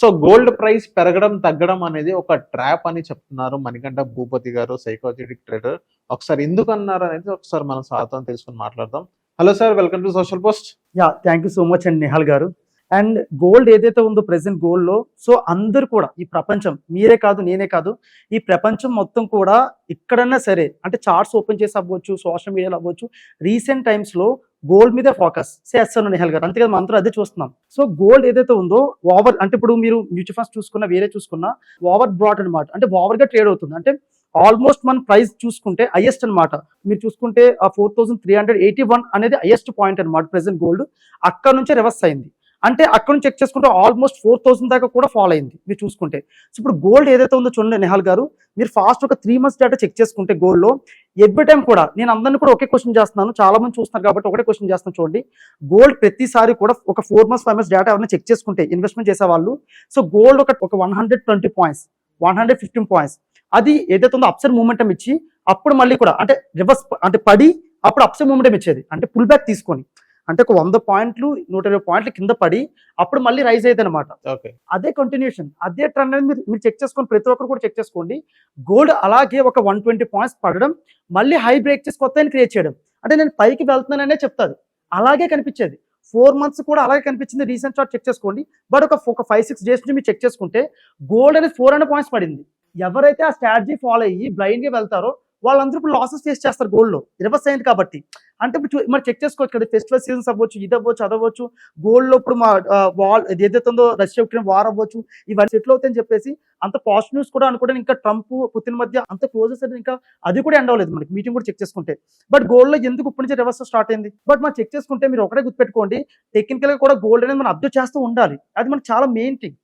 So gold price పెరగడం, తగ్గడం అనేది ఒక ట్రాప్ అని చెప్తున్నారు మణికంఠ భూపతి గారు, సైకాలజిటిక్ ట్రేడర్. ఒకసారి ఎందుకన్నారనేది ఒకసారి మనం సార్‌తో తెలుసుకొని మాట్లాడదాం. Hello sir, welcome to social post. Thank you so much అండి నిహాల్ గారు. అండ్ గోల్డ్ ఏదైతే ఉందో ప్రెసెంట్ గోల్డ్‌లో సో అందరూ కూడా ఈ ప్రపంచం మీరే కాదు, నేనే కాదు, ఈ ప్రపంచం మొత్తం కూడా ఎక్కడన్నా సరే అంటే చార్ట్స్ ఓపెన్ చేసి అవ్వచ్చు, సోషల్ మీడియాలో అవ్వచ్చు, రీసెంట్ టైమ్స్‌లో గోల్డ్ మీద ఫోకస్ చేస్తాను నిహాల్ గారు. అంతే కదా, మనం అందరూ అదే చూస్తున్నాం. సో గోల్డ్ ఏదైతే ఉందో ఓవర్ అంటే ఇప్పుడు మీరు మ్యూచువల్ ఫండ్స్ చూసుకున్నా, వేరే చూసుకున్నా ఓవర్ బ్రాట్ అనమాట. అంటే ఓవర్‌గా ట్రేడ్ అవుతుంది. అంటే ఆల్మోస్ట్ మన ప్రైస్ చూసుకుంటే హైయెస్ట్ అనమాట. మీరు చూసుకుంటే ఆ 4381 అనేది హైయెస్ట్ పాయింట్ అనమాట ప్రెసెంట్ గోల్డ్. అక్కడ నుంచే రివర్స్ అయింది. అంటే అక్కడ నుంచి చెక్ చేసుకుంటే ఆల్మోస్ట్ 4000 దాకా కూడా ఫాల్ అయింది మీరు చూసుకుంటే. సో ఇప్పుడు గోల్డ్ ఏదైతే ఉందో చూడండి నిహాల్ గారు, మీరు ఫాస్ట్ ఒక 3 మంత్స్ డేటా చెక్ చేసుకుంటే గోల్డ్‌లో ఎవ్రీ టైం కూడా నేను అందరిని కూడా ఒకే క్వశ్చన్ చేస్తున్నాను. చాలా మంది చూస్తున్నారు కాబట్టి ఒకటే క్వశ్చన్ చేస్తున్నాను చూడండి. గోల్డ్ ప్రతిసారి కూడా ఒక 4 మంత్స్ 5 మంత్స్ డేటా ఎవరైనా చెక్ చేసుకుంటే ఇన్వెస్ట్మెంట్ చేసేవాళ్ళు, సో గోల్డ్ ఒక 120 పాయింట్స్, 115 పాయింట్స్ అది ఏదైతే ఉందో అప్సైడ్ మూమెంటం ఇచ్చి అప్పుడు మళ్ళీ కూడా అంటే రివర్స్ అంటే పడి అప్పుడు అప్సైడ్ మూమెంటం ఇచ్చేది. అంటే పుల్ బ్యాక్ తీసుకొని అంటే ఒక 100 పాయింట్లు 120 పాయింట్లు కింద పడి అప్పుడు మళ్ళీ రైజ్ అయ్యేది అనమాట. ఓకే. అదే కంటిన్యూషన్, అదే ట్రెండ్ అనేది మీరు చెక్ చేసుకోండి. ప్రతి ఒక్కరు కూడా చెక్ చేసుకోండి. గోల్డ్ అలాగే ఒక 120 పాయింట్స్ పడడం, మళ్ళీ హై బ్రేక్ చేసి కొత్తని క్రియేట్ చేయడం. అంటే నేను పైకి వెళ్తున్నాననే చెప్తాది. అలాగే కనిపించేది. 4 మంత్స్ కూడా అలాగే కనిపించింది. రీసెంట్ చార్ట్ చెక్ చేసుకోండి. బట్ ఒక 5-6 డేస్ నుంచి మీరు చెక్ చేసుకుంటే గోల్డ్ అనేది 400 పాయింట్స్ పడింది. ఎవరైతే ఆ స్ట్రాటజీ ఫాలో అయ్యి బ్లైండ్ గా వెళ్తారో వాళ్ళందరూ ఇప్పుడు లాసెస్ ఫేస్ చేస్తారు గోల్డ్ లో. రివర్స్ అయింది కాబట్టి. అంటే ఇప్పుడు మరి చెక్ చేసుకోవచ్చు కదా, ఫెస్టివల్ సీజన్స్ అవ్వచ్చు, ఇది అవ్వచ్చు, అదవ్వచ్చు. గోల్డ్ లో ఇప్పుడు మా వాల్ ఏదైతే ఉందో రష్యా ఉక్రెయిన్ వార్ అవ్వచ్చు, ఇవన్నీ సెటిల్ అవుతాయని చెప్పేసి అంత పాజిటివ్ న్యూస్ కూడా అనుకోవడం. ఇంకా ట్రంప్ పుతిన్ మధ్య అంత క్లోజెస్ అనేది ఇంకా అది కూడా ఎండ్ అవ్వలేదు మనకి మీటింగ్ కూడా చెక్ చేసుకుంటే. బట్ గోల్డ్ లో ఎందుకు ఇప్పటి నుంచి రివర్స్ స్టార్ట్ అయింది? బట్ మనం చెక్ చేసుకుంటే మీరు ఒకటే గుర్తుపెట్టుకోండి, టెక్నికల్ గా కూడా గోల్డ్ అనేది మనం అబ్జర్వ్ చేస్తూ ఉండాలి. అది మనకి చాలా మెయిన్ థింగ్.